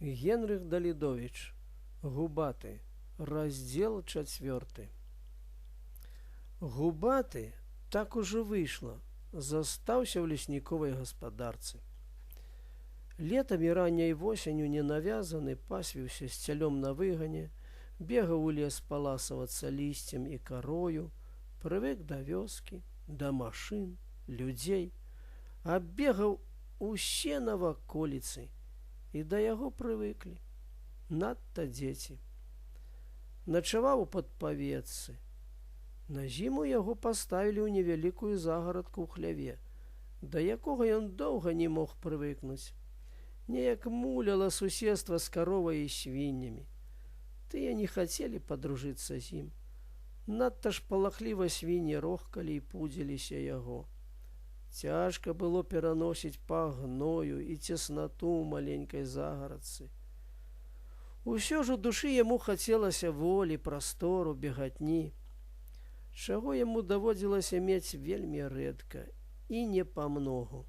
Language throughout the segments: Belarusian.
Генрых Далідович, Губаты, раздзел 4. Губаты, так ужо выйшла, застаўся ў лесніковай гаспадарцы. Летам і ранняй восенню ненавязаны пасвіўся з цялём на выгане, бегаў у лес паласавацца лісцем і карою, прывык да вёскі, да машын, людзей, аббегаў усе наваколіцы, і да яго прывыклі, надта дзеці. Начаваў у падпаветцы. На зіму яго паставілі ў невялікую загарадку ў хляве, да якога ён доўга не мог прывыкнуць. Неяк муляла суседства з каровай і свіннямі. Тыя не хацелі падружыцца з ім. Надта ж палахліва свінні рохкалі і пудзіліся яго. Цяжка было пераносіць пах гною і цеснату ў маленькай загарадцы. Усё ж у душы яму хацелася волі, прастору, бегатні, чаго яму даводзілася мець вельмі рэдка і не памногу.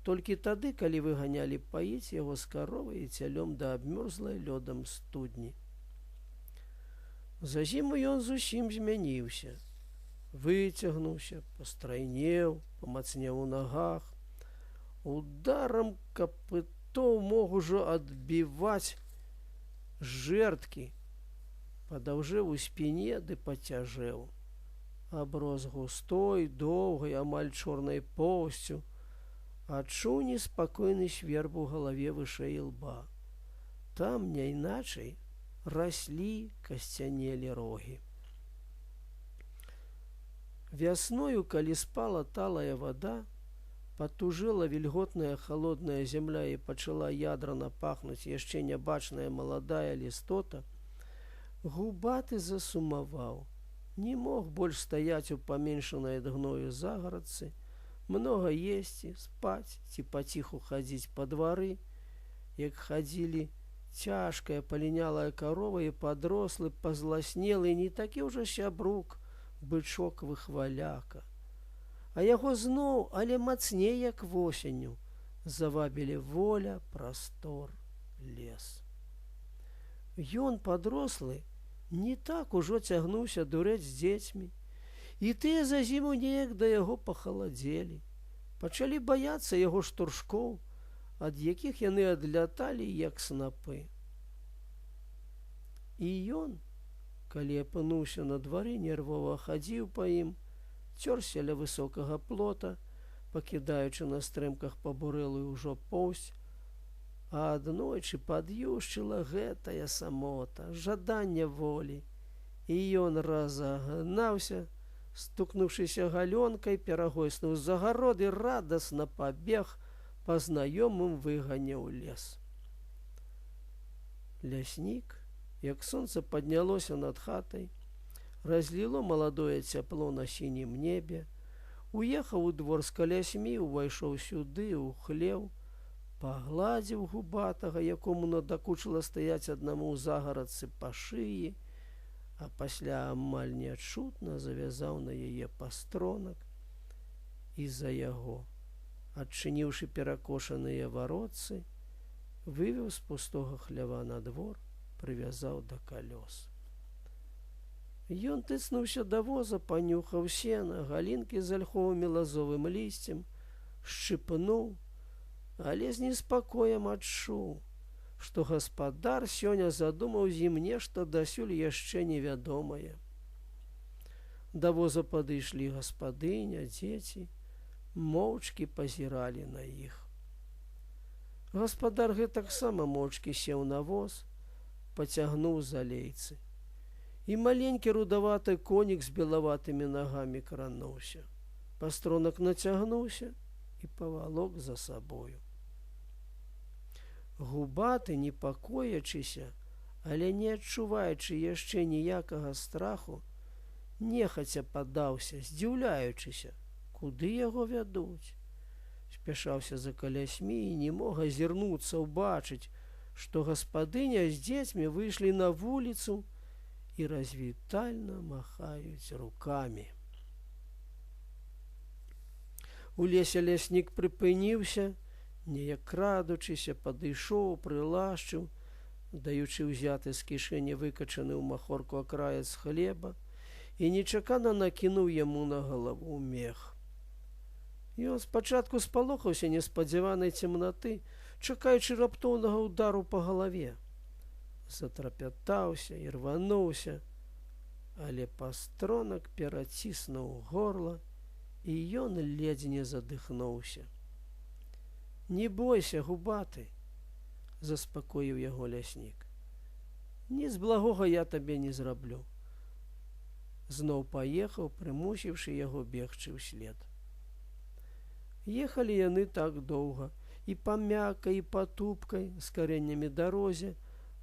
Толькі тады, калі выганялі паіць яго з каровай і цялём да абмёрзлай лёдам студні. За зіму ён зусім змяніўся. Выцягнуўся, пастрайнеў, памацнеў у нагах. Ударам капытоў мог ужо адбіваць жэрдкі. Падаўжэў у спіне ды пацяжэў. Аброс густой, доўгай, амаль чорнай поўсцю. Адчуў неспакойны сверб у галаве вышэй лба. Там, няйначай, раслі, касцянелі рогі. Вясною, калі спала талая вада, патужэла вільготная халодная зямля і пачала ядрана пахнуць яшчэ нябачная маладая лістота, Губаты засумаваў. Не мог больш стаяць у паменшанай ад гною загарадцы, многа есці, спаць ці паціху хадзіць па двары, як хадзілі цяжкая палінялая карова і падрослы, пазласнелы, не такі ўжо сябрук, бычок выхваляка. А яго зноў, але мацней, як восенню, завабілі воля, прастор, лес. Ён, падрослы, не так ужо цягнуўся дурэць з дзецьмі, і тыя за зіму неяк да яго пахаладзелі, пачалі баяцца яго штуршкоў, ад якіх яны адляталі, як снапы. І ён, калі апынуўся на двары, нервова хадзіў па ім, цёрся ля высокага плота, пакідаючы на стрымках пабурэлую ўжо поўсць, а аднойчы пад'юшчыла гэтая самота, жаданне волі, і ён разагнаўся, стукнуўшыся галёнкай, перагойснуў з загароды, радасна пабег па знаёмым выгане ў лес. Ляснік, як сонца паднялося над хатай, разліло маладое цяпло на сінім небе, уехаў у двор з калясьмі, увайшоў сюды, у хлеў, пагладзіў Губатага, якому надакучыла стаяць аднаму ў загарадцы па шыі, а пасля амаль неадчутна завязаў на яе пастронак і за яго, адчыніўшы перакошаныя варотцы, вывеў з пустога хлява на двор, прывязаў да калёс. Ён тыцнуўся да воза, панюхаў сена, галінкі з альховым і лазовым лісцем, шчыпнуў, але з неспакоем адчуў, што гаспадар сёння задумаў з ім нешта дасюль яшчэ невядомае. Да воза падышлі гаспадыня, дзеці, моўчкі пазіралі на іх. Гаспадар гэтаксама моўчкі сеў на воз, пацягнуў за лейцы. І маленькі рудаваты конік з белаватымі нагамі крануўся. Пастронак нацягнуўся і павалок за сабою. Губаты, непакоячыся, але не адчуваючы яшчэ ніякага страху, нехаця падаўся, здзіўляючыся, куды яго вядуць. Спяшаўся за калясьмі і не мог азірнуцца, убачыць, што гаспадыня з дзецьмі выйшлі на вуліцу і развітальна махаюць рукамі. У лесе ляснік прыпыніўся Неяк крадучыся, падышоў, прылашчыў, даючы ўзяты з кішэні выкачаны ў махорку акраец хлеба, і нечакана накінуў яму на галаву мех. Ён спачатку спалохаўся неспадзяванай цемнаты, чакаючы раптоўнага ўдару па галаве. Затрапятаўся і рвануўся, але пастронак пераціснуў горла, і ён ледзь не задыхнуўся. «Не бойся, Губаты», – заспакоіў яго ляснік. «Ніц благога я табе не зраблю». Зноў паехаў, прымусіўшы яго бегчы ўслед. Ехалі яны так доўга, і па мяккай, і па тупкай, з кареннямі дарозе.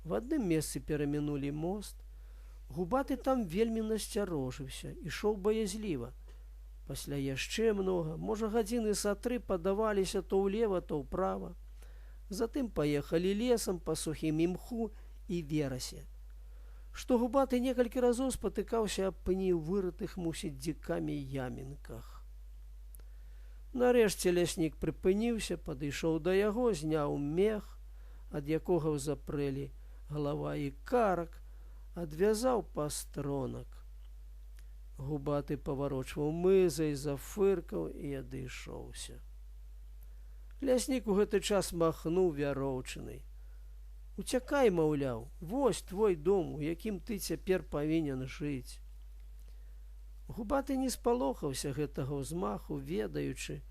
В адным месцы перамінулі мост. Губаты там вельмі насцярожыўся, ішоў баязліва. Пасля яшчэ многа, можа гадзіны са 3 падаваліся то ўлева, то ўправа. Затым паехалі лесам па сухім імху і верасе. Што Губаты некалькі разоў спатыкаўся аб пні ў вырытых, мусіць, дзікамі ямінках. Нарэшце ляснік прыпыніўся, падышоў да яго, зняў мех, ад якога запрэлі галава і карак, адвязаў пастронак. Губаты паварочваў мызай, зафыркаў і адышоўся. Ляснік у гэты час махнуў вяроўчынай. «Уцякай, маўляў, вось твой дом, у якім ты цяпер павінен жыць». Губаты не спалохаўся гэтага ўзмаху, ведаючы,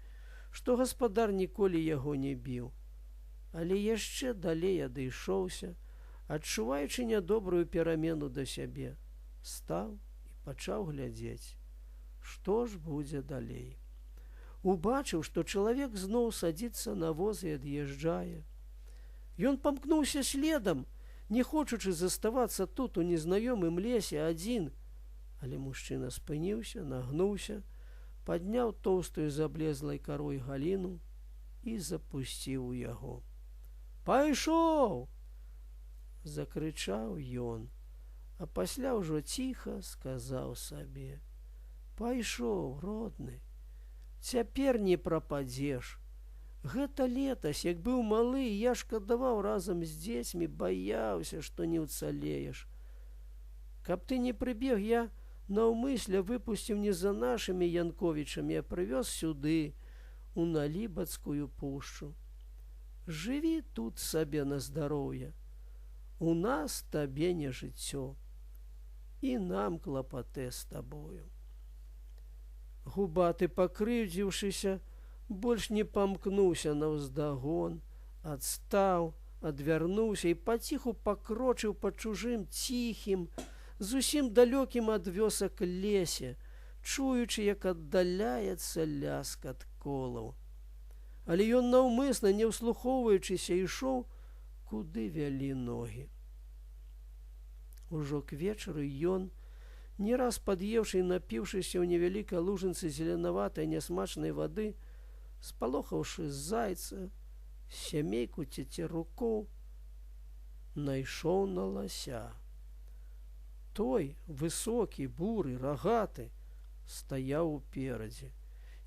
што гаспадар ніколі яго не біў, але яшчэ далей адышоўся, адчуваючы нядобрую перамену да сябе, стаў і пачаў глядзець, што ж будзе далей. Убачыў, што чалавек зноў садзіцца на воз і ад'язджае. Ён памкнуўся следам, не хочучы заставацца тут у незнаёмым лесе адзін, але мужчына спыніўся, нагнуўся, падняў тоўстую заблезлай карой галіну і запусціў у яго. «Пайшоў!» – закрычаў ён, а пасля ўжо ціха сказаў сабе: «Пайшоў, родны, цяпер не прападзеш. Гэта летась, як быў малы, я шкадаваў разам з дзецьмі, баяўся, што не ўцалееш. Каб ты не прыбег, я наўмысля выпусціў не за нашымі Янковічамі, а прывёз сюды, у Налібацкую пушчу. Жыві тут сабе на здароўе. У нас табе не жыццё, і нам клапатэ з табою». Губаты, пакрыўдзіўшыся, больш не памкнуўся наўздагон, адстаў, адвярнуўся і паціху пакрочыў па чужым ціхім, зусім далёкім ад вёсак лесе, чуючы, як аддаляецца ляскат колаў. Але ён наўмысна, не ўслухоўваючыся, ішоў, куды вялі ногі. Ужо к вечару ён, не раз пад'еўшы і напіўшыся ў невялікай лужынцы зеленаватай нясмачнай вады, спалохаўшы зайца, сямейку цецерукоў, найшоў на лася. Той, высокі, буры, рагаты, стаяў уперадзе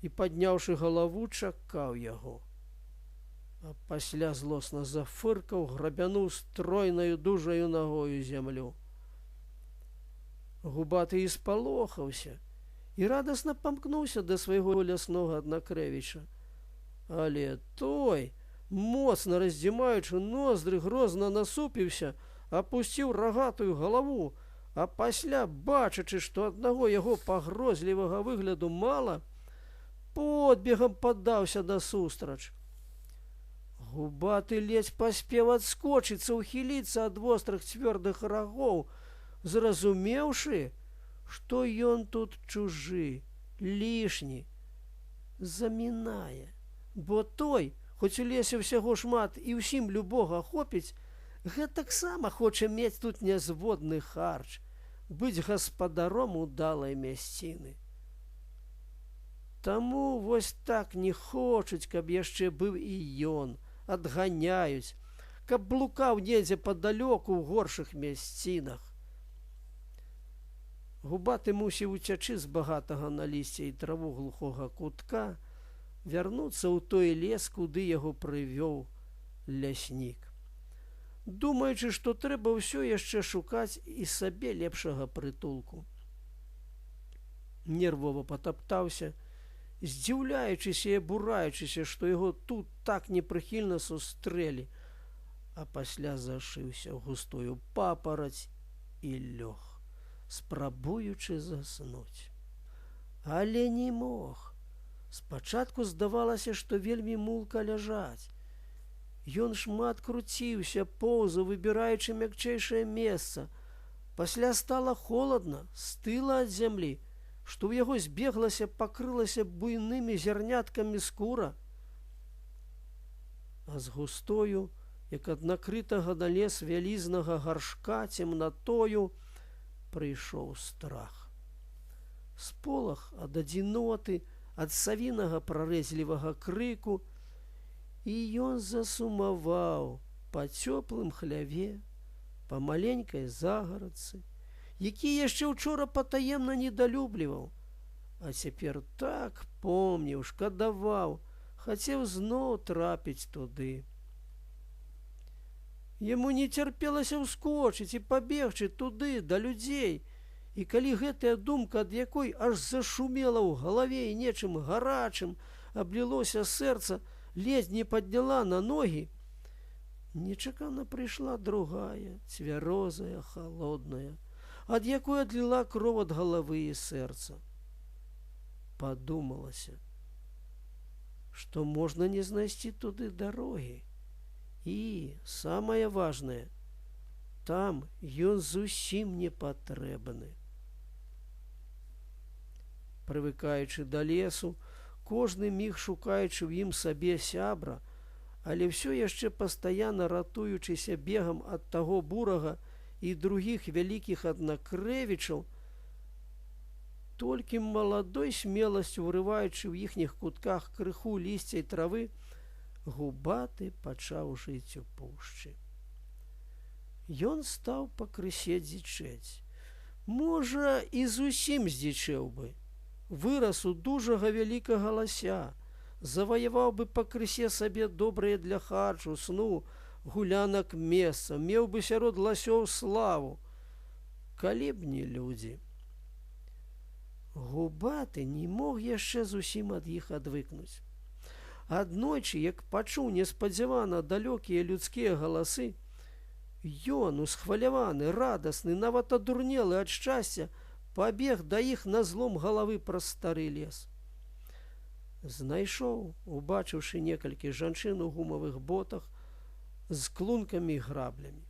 і, падняўшы галаву, чакаў яго. А пасля злосна зафыркаў, грабянуў стройнаю дужаю нагою зямлю. Губаты і спалохаўся і радасна памкнуўся да свайго ляснога аднакрэвіча. Але той, моцна раздзімаючы ноздры, грозна насупіўся, апусціў рагатую галаву, а пасля, бачачы, што аднаго яго пагрозлівага выгляду мала, подбегам падаўся насустрач. Губаты ледзь паспеў адскочыцца, ухіліцца ад вострых цвёрдых рагоў, зразумеўшы, што ён тут чужы, лішні, замінае. Бо той, хоць у лесе ўсяго шмат і ўсім любога хопіць, гэтаксама хоча мець тут нязводны харч, быць гаспадаром удалай мясціны. Таму вось так не хочуць, каб яшчэ быў і ён, адганяюць, каб блукаў недзе падалёку ў горшых мясцінах. Губаты мусіў уцячы з багатага на лісце і траву глухога кутка, вярнуцца ў той лес, куды яго прывёў ляснік, думаючы, што трэба ўсё яшчэ шукаць і сабе лепшага прытулку. Нервова патаптаўся, здзіўляючыся і абураючыся, што яго тут так непрыхільна сустрэлі, а пасля зашыўся ў густую папараць і лёг, спрабуючы заснуць. Але не мог. Спачатку здавалася, што вельмі мулка ляжаць. Ён шмат круціўся, поўзаў, выбіраючы мякчэйшае месца. Пасля стала холадна, стыла ад зямлі, што ў яго збеглася, пакрылася буйнымі зярняткамі скура. А з густою, як ад накрытага на лес вялізнага гаршка, цемнатою прыйшоў страх. Сполах ад адзіноты, ад савінага прарэзлівага крыку, і ён засумаваў па цёплым хляве, па маленькай загарадцы, які яшчэ ўчора патаемна недалюбліваў, а цяпер так помніў, шкадаваў, хацеў зноў трапіць туды. Яму не цярпелася ўскочыць і пабегчы туды, да людзей, і калі гэтая думка, ад якой аж зашумела ў галаве і нечым гарачым аблілося сэрца, ледзь не падняла на ногі, нечакана прыйшла другая, цвярозая, халодная, ад якой адліла кроў ад галавы і сэрца. Падумалася, што можна не знайсці туды дарогі. І, самае важнае, там ён зусім не патрэбны. Прывыкаючы да лесу, кожны міг шукаючы ў ім сабе сябра, але ўсё яшчэ пастаянна ратуючыся бегам ад таго бурага і другіх вялікіх аднакрэвічаў, толькі маладой смеласцю урываючы ў іхніх кутках крыху лісця і травы, Губаты пачаў жыць у пушчы. Ён стаў пакрысе дзічэць. Можа, і зусім здзічэў бы. Вырас у дужага вялікага лася, заваяваў бы пакрысе сабе добрае для харчу, сну, гулянак месца, меў бы сярод ласёў славу. Калі б не людзі. Губаты не мог яшчэ зусім ад іх адвыкнуць. Аднойчы, як пачуў неспадзявана далёкія людскія галасы, ён, усхваляваны, радасны, нават адурнелы ад шчасця, пабег да іх на злом галавы праз стары лес. Знайшоў, убачыўшы некалькі жанчын у гумавых ботах з клункамі і граблямі.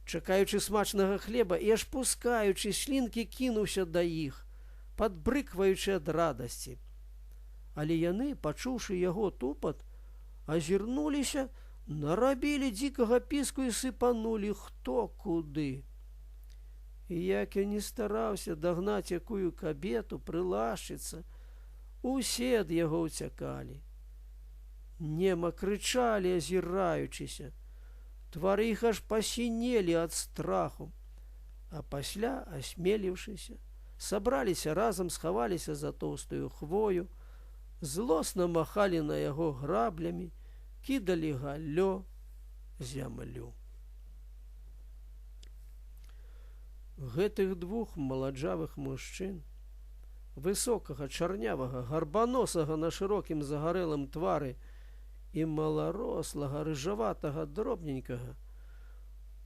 Чакаючы смачнага хлеба і аж пускаючы слінкі, кінуўся да іх, падбрыкваючы ад радасці. Але яны, пачуўшы яго тупат, азірнуліся, нарабілі дзікага піску і сыпанулі хто куды. І як ён не стараўся дагнаць якую кабету, прылашчыцца, усе ад яго ўцякалі. Нема крычалі, азіраючыся. Твары іх аж пасінелі ад страху. А пасля, асмеліўшыся, сабраліся разам, схаваліся за тоўстую хвою, злосна махалі на яго граблямі, кідалі галлё, зямлю. Гэтых двух маладжавых мужчын, высокага, чарнявага, гарбаносага на шырокім загарэлым твары і маларослага, рыжаватага, дробненькага,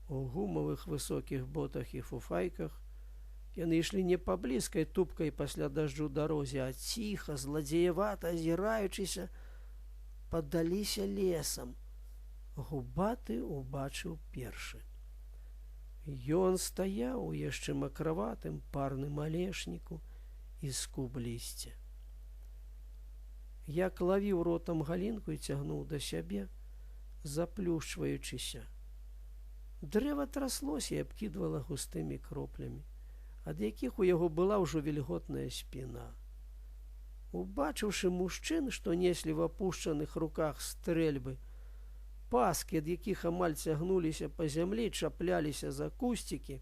у гумавых высокіх ботах і фуфайках, яны ішлі не па блізкай тупкай пасля дажджу дарозе, а ціха, зладзеявата азіраючыся, падаліся лесам. Губаты убачыў першы. Ён стаяў у яшчэ макраватым парным алешніку і скуб лісця. Як лавіў ротам галінку і цягнуў да сябе, заплюшчваючыся. Дрэва траслося і абкідвала густымі кроплямі, ад якіх у яго была ўжо вільготная спіна. Убачыўшы мужчын, што неслі в апушчаных руках стрэльбы, паскі, ад якіх амаль цягнуліся па зямлі, чапляліся за кусцікі,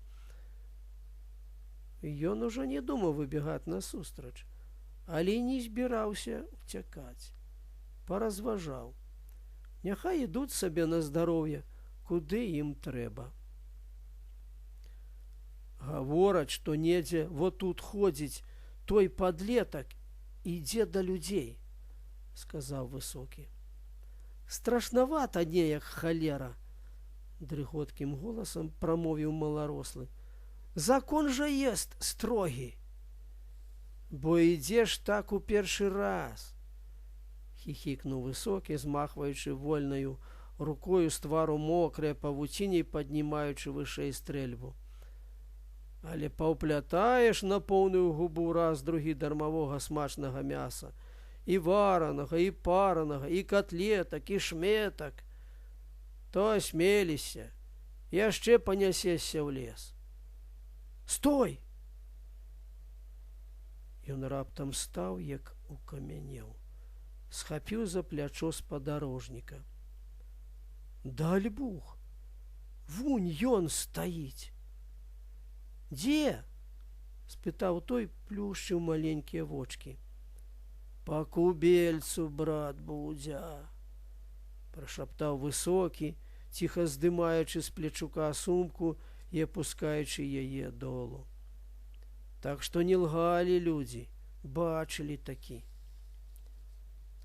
ён ужо не думаў выбегаць насустрач, але не збіраўся уцякаць. Паразважаў. Няхай ідуць сабе на здароўе, куды ім трэба. Гавораць, што недзе вот тут ходзіць той падлетак, ідзе да людзей, сказаў Высокі. Страшнавата неяк, халера, дрыготкім голасам прамовіў маларослы. Закон жа ест строгі. Бо ідзеш так у першы раз, хіхікнуў Высокі, змахваючы вольнаю рукою з твару мокрае павуціней, паднімаючы вышэй стрэльбу. Але паўплятаеш на поўную губу раз-другі дармавога смачнага мяса, і варанага, і паранага, і котлетак, і шметак, то асмеліся, яшчэ панясешся ў лес. Стой! Ён раптам стаў, як укамянеў, схапіў за плячо спадарожніка. Дальбуг, вунь ён стаіць. Дзе? Спытаў той, плюшчыў маленькія вочкі. Па кубельцу, брат Будзя, прашаптаў Высокі, ціха здымаючы з плечука сумку і апускаючы яе долу. Так што не лгалі людзі, бачылі такі.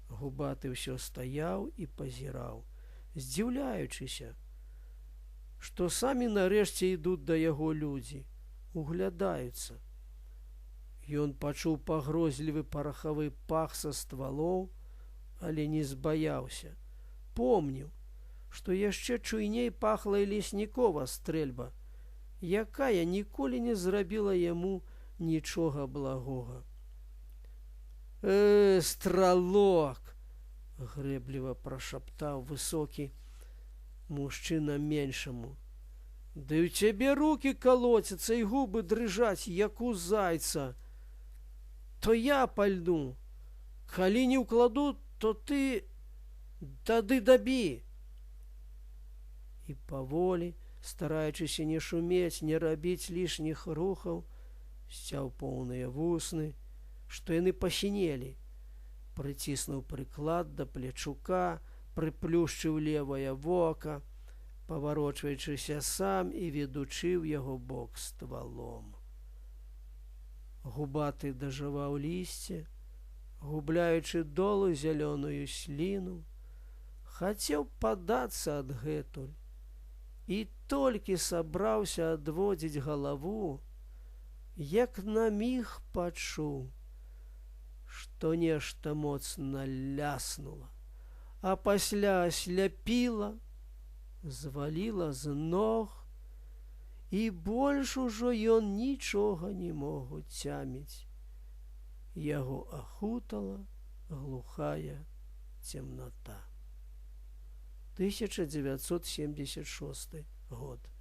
Губаты ўсё стаяў і пазіраў, здзіўляючыся, што самі нарэшце ідуць да яго людзі, углядаюцца. Ён пачуў пагрозлівы парахавы пах са ствалоў, але не збаяўся. Помніў, што яшчэ чуйней пахла і леснікова стрэльба, якая ніколі не зрабіла яму нічога благога. Стралок! Грэбліва прашаптаў Высокі мужчына меншаму. Ды ў цябе рукі калоцяцца і губы дрыжаць, як у зайца. То я пальну. Калі не ўкладу, то ты тады дабі. І паволі, стараючыся не шумець, не рабіць лішніх рухаў, сцяў поўныя вусны, што яны пасінелі, прыціснуў прыклад да плечука, прыплюшчыў левае вока, паварочваючыся сам і ведучы ў яго бок ствалом. Губаты дажываў лісце, губляючы долу зялёную сліну, хацеў падацца адгэтуль і толькі сабраўся адводзіць галаву, як на міг пачуў, што нешта моцна ляснула, а пасля асляпіла, зваліла з ног, і больш ужо ён нічога не мог уцяміць. Яго ахутала глухая цемната. 1976 год.